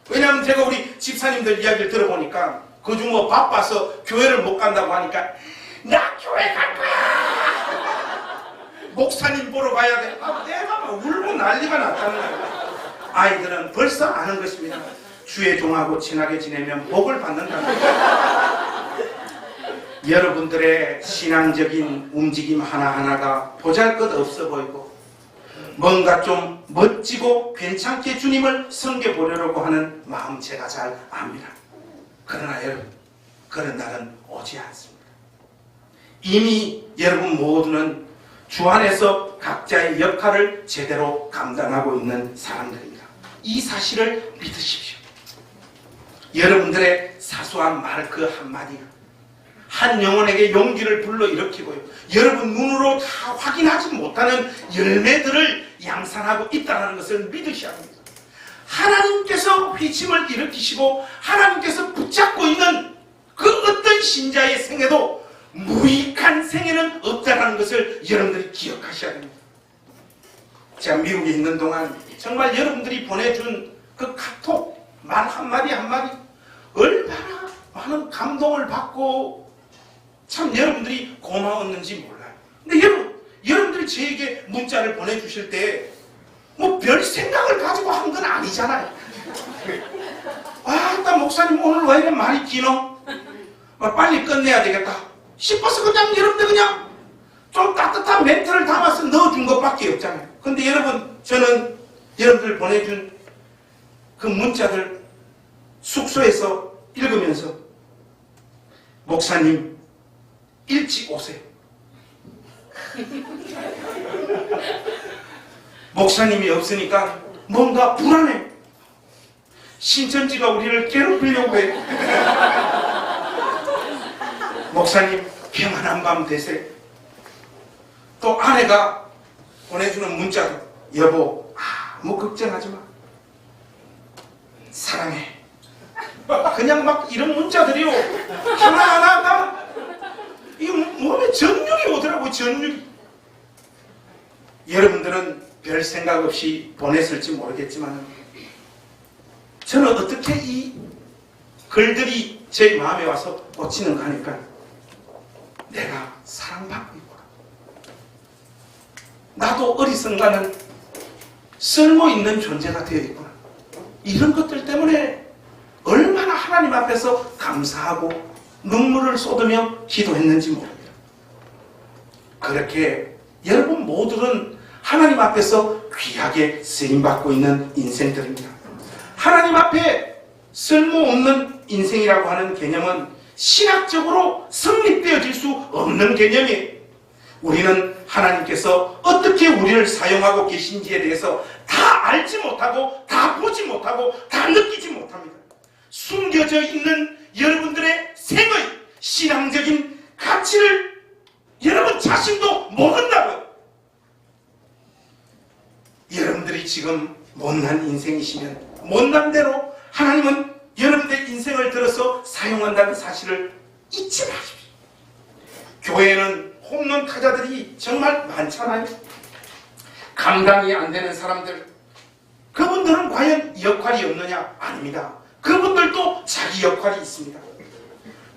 왜냐하면 제가 우리 집사님들 이야기를 들어보니까 그중 뭐 바빠서 교회를 못 간다고 하니까 나 교회 갈 거야, 목사님 보러 가야 돼. 내가 막 울고 난리가 났다는 거예요. 아이들은 벌써 아는 것입니다. 주의 종하고 친하게 지내면 복을 받는다는 거예요. 여러분들의 신앙적인 움직임 하나하나가 보잘것없어 보이고 뭔가 좀 멋지고 괜찮게 주님을 섬겨보려고 하는 마음 제가 잘 압니다. 그러나 여러분, 그런 날은 오지 않습니다. 이미 여러분 모두는 주 안에서 각자의 역할을 제대로 감당하고 있는 사람들입니다. 이 사실을 믿으십시오. 여러분들의 사소한 말 그 한마디가 한 영혼에게 용기를 불러일으키고요, 여러분 눈으로 다 확인하지 못하는 열매들을 양산하고 있다는 것을 믿으셔야 합니다. 하나님께서 회심을 일으키시고 하나님께서 붙잡고 있는 그 어떤 신자의 생애도 무익한 생애는 없다는 것을 여러분들이 기억하셔야 됩니다. 제가 미국에 있는 동안 정말 여러분들이 보내준 그 카톡 말 한마디 한마디 얼마나 많은 감동을 받고 참 여러분들이 고마웠는지 몰라요. 근데 여러분들이 저에게 문자를 보내주실 때 뭐 별 생각을 가지고 한 건 아니잖아요. 아, 목사님 오늘 왜 이렇게 말이 기노? 빨리 끝내야 되겠다 싶어서 그냥 여러분들 그냥 좀 따뜻한 멘트를 담아서 넣어준 것밖에 없잖아요. 근데 여러분, 저는 여러분들 보내준 그 문자들 숙소에서 읽으면서 목사님 일찍 오세요. 목사님이 없으니까 뭔가 불안해. 신천지가 우리를 괴롭히려고 해. 목사님 평안한 밤 되세요. 또 아내가 보내주는 문자도 여보 아무 걱정하지 마, 사랑해. 그냥 막 이런 문자들이요, 하나하나가 이 몸에 전율이 오더라고요. 전율이. 여러분들은 별 생각 없이 보냈을지 모르겠지만 저는 어떻게 이 글들이 제 마음에 와서 꽂히는가 하니까 내가 사랑받고 있구나, 나도 어리석가는 쓸모있는 존재가 되어 있구나, 이런 것들 때문에 얼마나 하나님 앞에서 감사하고 눈물을 쏟으며 기도했는지 모릅니다. 그렇게 여러분 모두는 하나님 앞에서 귀하게 쓰임받고 있는 인생들입니다. 하나님 앞에 쓸모없는 인생이라고 하는 개념은 신학적으로 성립되어질 수 없는 개념이에요. 우리는 하나님께서 어떻게 우리를 사용하고 계신지에 대해서 다 알지 못하고 다 보지 못하고 다 느끼지 못합니다. 숨겨져 있는 여러분들의 생의 신앙적인 가치를 여러분 자신도 모른다고요. 여러분들이 지금 못난 인생이시면 못난 대로 하나님은 여러분들의 인생을 들어서 사용한다는 사실을 잊지 마십시오. 교회에는 홈런 타자들이 정말 많잖아요. 감당이 안 되는 사람들, 그분들은 과연 역할이 없느냐? 아닙니다. 그분들도 자기 역할이 있습니다.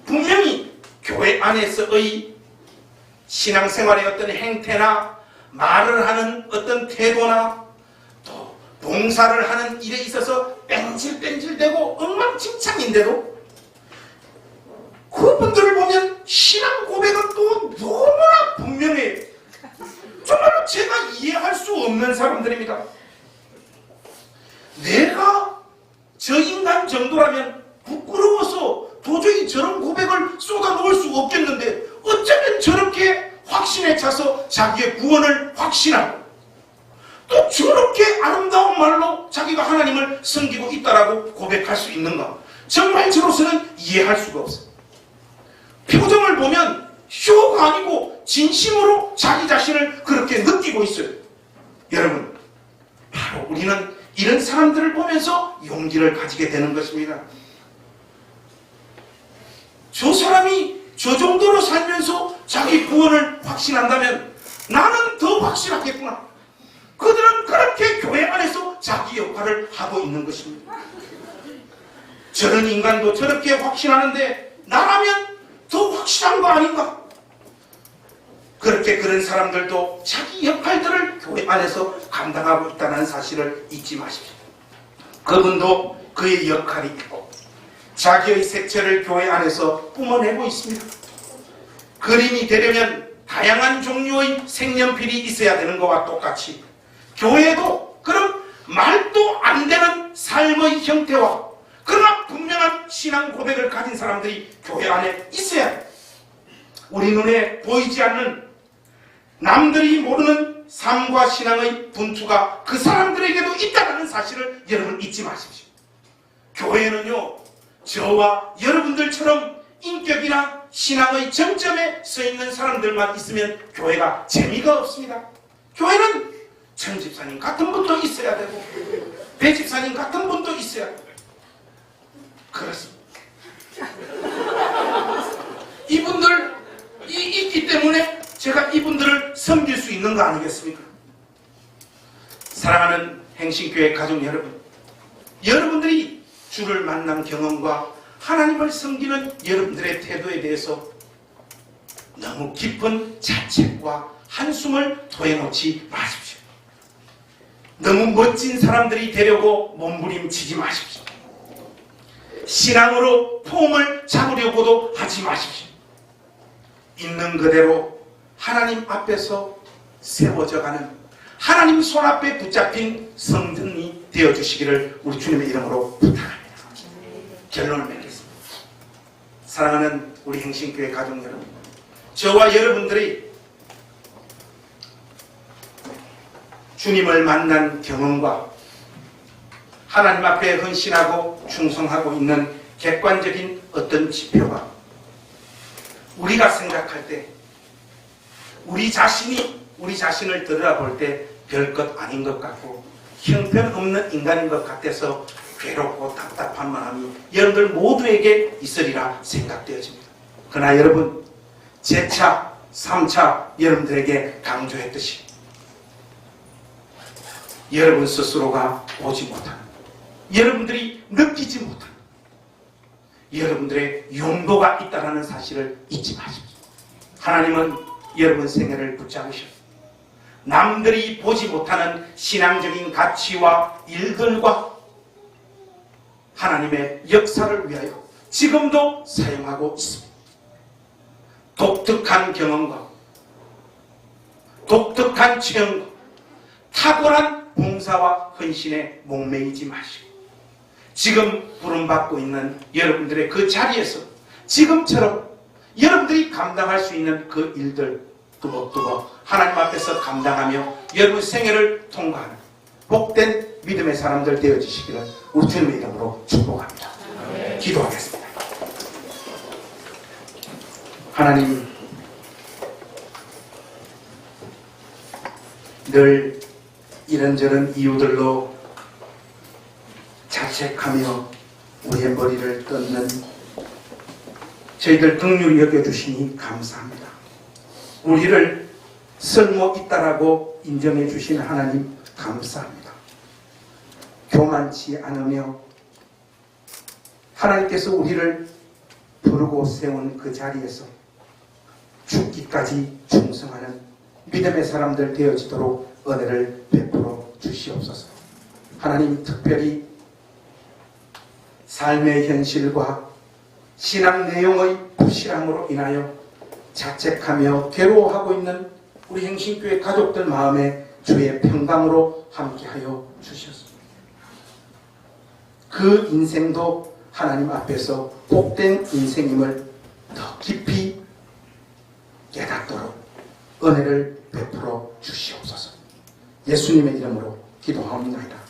분명히 교회 안에서의 신앙생활의 어떤 행태나 말을 하는 어떤 태도나 또 봉사를 하는 일에 있어서 뺀질뺀질대고 엉망진창인데도 그분들을 보면 신앙 고백은 또 너무나 분명해요. 정말로 제가 이해할 수 없는 사람들입니다. 내가 저 인간 정도라면 부끄러워서 도저히 저런 고백을 쏟아놓을 수 없겠는데 어쩌면 저렇게 확신에 차서 자기의 구원을 확신하고 또 저렇게 아름다운 말로 자기가 하나님을 섬기고 있다라고 고백할 수 있는가? 정말 저로서는 이해할 수가 없어요. 표정을 보면 쇼가 아니고 진심으로 자기 자신을 그렇게 느끼고 있어요. 여러분, 바로 우리는 이런 사람들을 보면서 용기를 가지게 되는 것입니다. 저 사람이 저 정도로 살면서 자기 구원을 확신한다면 나는 더 확신하겠구나. 그들은 그렇게 교회 안에서 자기 역할을 하고 있는 것입니다. 저런 인간도 저렇게 확신하는데 나라면 더 확실한 거 아닌가? 그렇게 그런 사람들도 자기 역할들을 교회 안에서 감당하고 있다는 사실을 잊지 마십시오. 그분도 그의 역할이 있고 자기의 색채를 교회 안에서 뿜어내고 있습니다. 그림이 되려면 다양한 종류의 색연필이 있어야 되는 것과 똑같이 교회에도 그런 말도 안 되는 삶의 형태와 그러나 분명한 신앙 고백을 가진 사람들이 교회 안에 있어야 해요. 우리 눈에 보이지 않는 남들이 모르는 삶과 신앙의 분투가 그 사람들에게도 있다는 사실을 여러분 잊지 마십시오. 교회는요, 저와 여러분들처럼 인격이나 신앙의 정점에 서 있는 사람들만 있으면 교회가 재미가 없습니다. 교회는 천집사님 같은 분도 있어야 되고 배집사님 같은 분도 있어야 되고 그렇습니다. 이분들이 있기 때문에 제가 이분들을 섬길 수 있는 거 아니겠습니까? 사랑하는 행신교회 가족 여러분, 여러분들이 주를 만난 경험과 하나님을 섬기는 여러분들의 태도에 대해서 너무 깊은 자책과 한숨을 토해놓지 마십시오. 너무 멋진 사람들이 되려고 몸부림치지 마십시오. 신앙으로 폼을 잡으려고도 하지 마십시오. 있는 그대로 하나님 앞에서 세워져가는 하나님 손앞에 붙잡힌 성전이 되어주시기를 우리 주님의 이름으로 부탁합니다. 결론을 맺겠습니다. 사랑하는 우리 행신교회 가족 여러분, 저와 여러분들이 주님을 만난 경험과 하나님 앞에 헌신하고 충성하고 있는 객관적인 어떤 지표가 우리가 생각할 때 우리 자신이 우리 자신을 들여다볼 때 별것 아닌 것 같고 형편없는 인간인 것 같아서 괴롭고 답답한 마음이 여러분들 모두에게 있으리라 생각되어집니다. 그러나 여러분, 제차, 3차 여러분들에게 강조했듯이 여러분 스스로가 보지 못하는, 여러분들이 느끼지 못하는 여러분들의 용도가 있다는 사실을 잊지 마십시오. 하나님은 여러분 생애를 붙잡으셨습니다. 남들이 보지 못하는 신앙적인 가치와 일들과 하나님의 역사를 위하여 지금도 사용하고 있습니다. 독특한 경험과 독특한 체험과 탁월한 봉사와 헌신에 목매이지 마시고 지금 부름받고 있는 여러분들의 그 자리에서 지금처럼 여러분들이 감당할 수 있는 그 일들 뚜벅뚜벅 하나님 앞에서 감당하며 여러분 생애를 통과하는 복된 믿음의 사람들 되어지시기를 우리 주님의 이름으로 축복합니다. 기도하겠습니다. 하나님, 늘 이런저런 이유들로 자책하며 우리의 머리를 뜯는 저희들 긍휼히 여겨주시니 감사합니다. 우리를 쓸모있다라고 인정해 주신 하나님 감사합니다. 교만치 않으며 하나님께서 우리를 부르고 세운 그 자리에서 죽기까지 충성하는 믿음의 사람들 되어지도록 은혜를 베풀어 주시옵소서. 하나님, 특별히 삶의 현실과 신앙 내용의 부실함으로 인하여 자책하며 괴로워하고 있는 우리 행신교회 가족들 마음에 주의 평강으로 함께하여 주셨습니다. 그 인생도 하나님 앞에서 복된 인생임을 더 깊이 깨닫도록 은혜를 베풀어 주시옵소서. 예수님의 이름으로 기도하옵나이다.